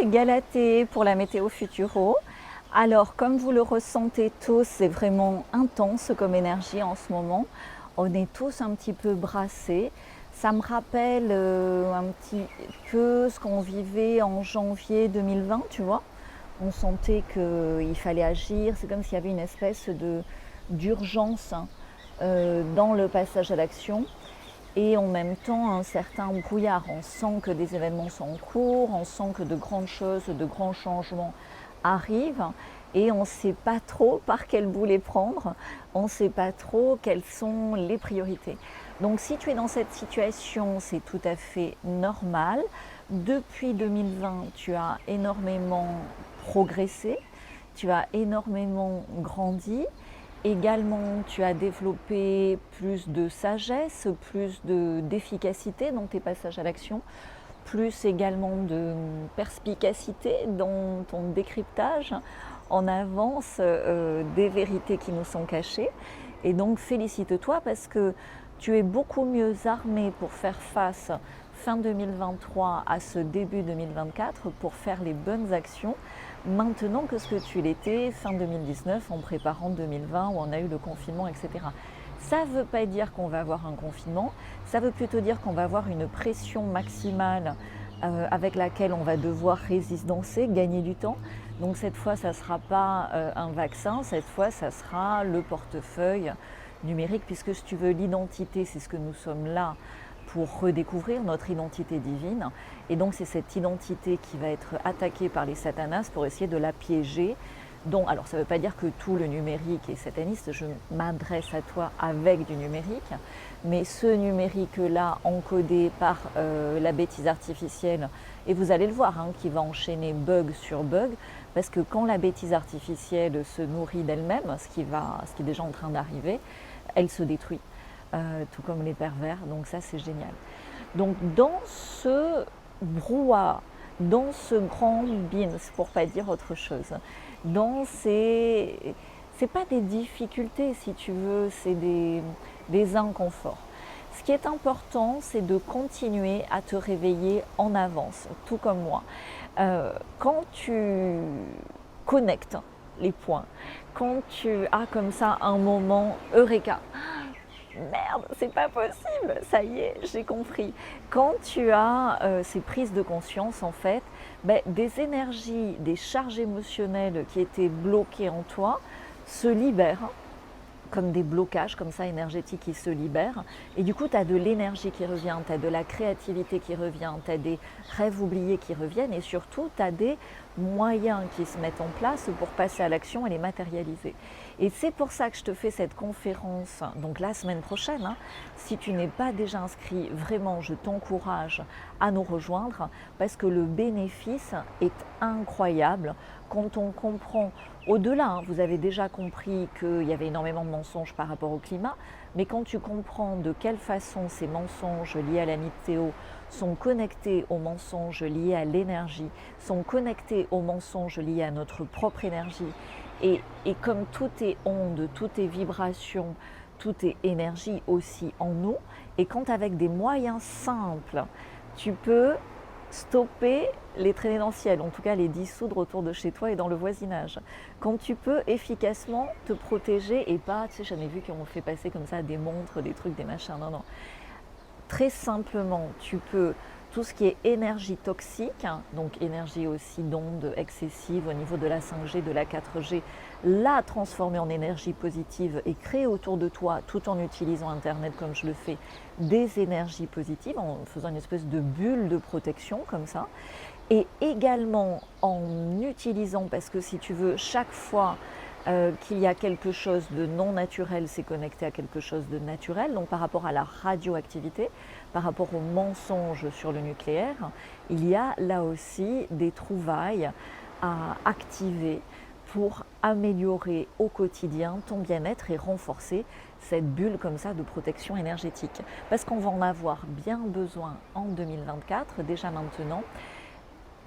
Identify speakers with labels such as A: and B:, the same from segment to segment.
A: c'est Galatée pour la météo Futuro. Alors, comme vous le ressentez tous, c'est vraiment intense comme énergie en ce moment. On est tous un petit peu brassés. Ça me rappelle un petit peu ce qu'on vivait en janvier 2020, tu vois. On sentait qu'il fallait agir. C'est comme s'il y avait une espèce d'urgence dans le passage à l'action. Et en même temps un certain brouillard. On sent que des événements sont en cours, on sent que de grandes choses, de grands changements arrivent et on ne sait pas trop par quel bout les prendre, on ne sait pas trop quelles sont les priorités. Donc si tu es dans cette situation, c'est tout à fait normal. Depuis 2020, tu as énormément progressé, tu as énormément grandi. Également, tu as développé plus de sagesse, plus d'efficacité dans tes passages à l'action, plus également de perspicacité dans ton décryptage en avance des vérités qui nous sont cachées. Et donc félicite-toi parce que tu es beaucoup mieux armé pour faire face fin 2023 à ce début 2024 pour faire les bonnes actions maintenant que ce que tu l'étais fin 2019 en préparant 2020 où on a eu le confinement, etc. Ça ne veut pas dire qu'on va avoir un confinement, ça veut plutôt dire qu'on va avoir une pression maximale avec laquelle on va devoir résistancer, gagner du temps. Donc cette fois, ça ne sera pas un vaccin, cette fois, ça sera le portefeuille numérique, puisque si tu veux, l'identité, c'est ce que nous sommes là pour redécouvrir, notre identité divine. Et donc c'est cette identité qui va être attaquée par les satanas pour essayer de la piéger. Donc, alors ça ne veut pas dire que tout le numérique est sataniste, je m'adresse à toi avec du numérique, mais ce numérique-là encodé par la bêtise artificielle, et vous allez le voir, hein, qui va enchaîner bug sur bug, parce que quand la bêtise artificielle se nourrit d'elle-même, ce qui est déjà en train d'arriver, elle se détruit, tout comme les pervers, donc ça c'est génial. Donc dans ce brouhaha, dans ce grand bins, pour pas dire autre chose, dans ces... c'est pas des difficultés si tu veux, c'est des inconforts. Ce qui est important, c'est de continuer à te réveiller en avance, tout comme moi. Quand tu connectes les points, quand tu as comme ça un moment Eureka, merde, c'est pas possible, ça y est, j'ai compris. Quand tu as ces prises de conscience, en fait, des énergies, des charges émotionnelles qui étaient bloquées en toi se libèrent, comme des blocages comme ça énergétiques qui se libèrent. Et du coup, tu as de l'énergie qui revient, tu as de la créativité qui revient, tu as des rêves oubliés qui reviennent et surtout, tu as des moyens qui se mettent en place pour passer à l'action et les matérialiser. Et c'est pour ça que je te fais cette conférence, donc la semaine prochaine. Hein. Si tu n'es pas déjà inscrit, vraiment, je t'encourage à nous rejoindre parce que le bénéfice est incroyable quand on comprend. Au-delà, hein, vous avez déjà compris qu'il y avait énormément de mensonges par rapport au climat, mais quand tu comprends de quelle façon ces mensonges liés à la météo sont connectés aux mensonges liés à l'énergie, sont connectés aux mensonges liés à notre propre énergie, et comme tout est onde, tout est vibration, tout est énergie aussi en nous, et quand avec des moyens simples, tu peux stopper les traînées dans le ciel, en tout cas les dissoudre autour de chez toi et dans le voisinage. Quand tu peux efficacement te protéger et pas, tu sais, j'en ai vu qui ont fait passer comme ça des montres, des trucs, des machins, non, non. Très simplement, tu peux, tout ce qui est énergie toxique, donc énergie aussi d'ondes excessives au niveau de la 5G, de la 4G, la transformer en énergie positive et créer autour de toi, tout en utilisant Internet comme je le fais, des énergies positives, en faisant une espèce de bulle de protection comme ça. Et également en utilisant, parce que si tu veux, chaque fois qu'il y a quelque chose de non naturel, c'est connecté à quelque chose de naturel. Donc par rapport à la radioactivité, par rapport aux mensonges sur le nucléaire, il y a là aussi des trouvailles à activer pour améliorer au quotidien ton bien-être et renforcer cette bulle comme ça de protection énergétique. Parce qu'on va en avoir bien besoin en 2024, déjà maintenant.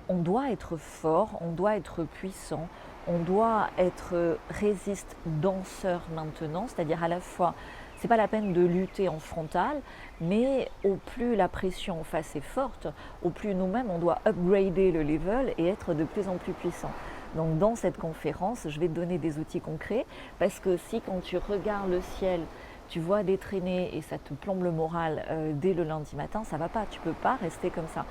A: On doit être fort, on doit être puissant, on doit être résiste danseur maintenant, c'est-à-dire à la fois c'est pas la peine de lutter en frontal, mais au plus la pression en face est forte, au plus nous-mêmes on doit upgrader le level et être de plus en plus puissant. Donc dans cette conférence, je vais te donner des outils concrets, parce que si quand tu regardes le ciel, tu vois des traînées et ça te plombe le moral dès le lundi matin, ça va pas, tu peux pas rester comme ça.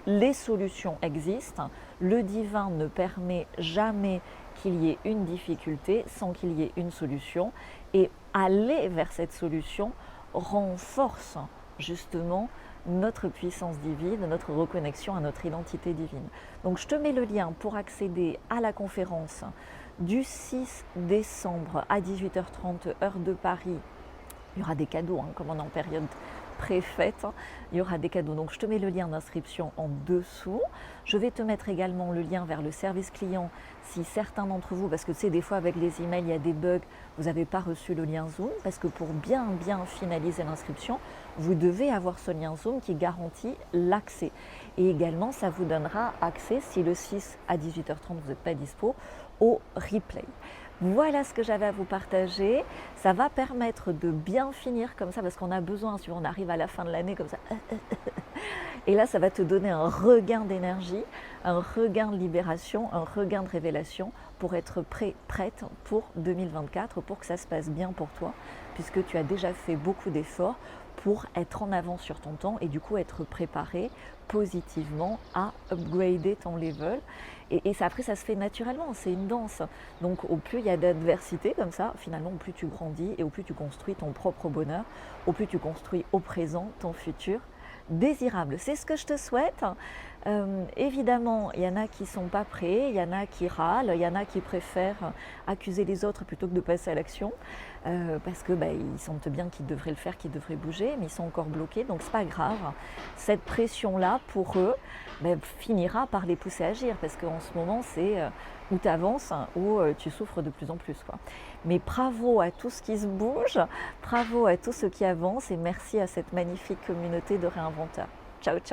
A: Les solutions existent, le divin ne permet jamais qu'il y ait une difficulté sans qu'il y ait une solution, et aller vers cette solution renforce justement notre puissance divine, notre reconnexion à notre identité divine. Donc je te mets le lien pour accéder à la conférence du 6 décembre à 18h30 heure de Paris. Il y aura des cadeaux, comme on est en période pré-fête, il y aura des cadeaux. Donc je te mets le lien d'inscription en dessous. Je vais te mettre également le lien vers le service client si certains d'entre vous, parce que tu sais, des fois avec les emails, il y a des bugs, vous n'avez pas reçu le lien Zoom, parce que pour bien finaliser l'inscription, vous devez avoir ce lien Zoom qui garantit l'accès. Et également, ça vous donnera accès, si le 6 à 18h30 vous n'êtes pas dispo, au replay. Voilà ce que j'avais à vous partager. Ça va permettre de bien finir comme ça, parce qu'on a besoin, si on arrive à la fin de l'année comme ça. Et là, ça va te donner un regain d'énergie, un regain de libération, un regain de révélation pour être prête pour 2024, pour que ça se passe bien pour toi, puisque tu as déjà fait beaucoup d'efforts pour être en avance sur ton temps et du coup être préparé positivement à upgrader ton level. Et ça, après, ça se fait naturellement, c'est une danse. Donc au plus il y a d'adversité comme ça, finalement, au plus tu grandis et au plus tu construis ton propre bonheur, au plus tu construis au présent ton futur désirable. C'est ce que je te souhaite. Évidemment, il y en a qui ne sont pas prêts, il y en a qui râlent, il y en a qui préfèrent accuser les autres plutôt que de passer à l'action, parce que ils sentent bien qu'ils devraient le faire, qu'ils devraient bouger, mais ils sont encore bloqués, donc c'est pas grave. Cette pression-là, pour eux, finira par les pousser à agir, parce qu'en ce moment, c'est où tu avances, ou tu souffres de plus en plus, quoi. Mais bravo à tout ce qui se bouge, bravo à tout ce qui avance, et merci à cette magnifique communauté de réinventeurs. Ciao, ciao.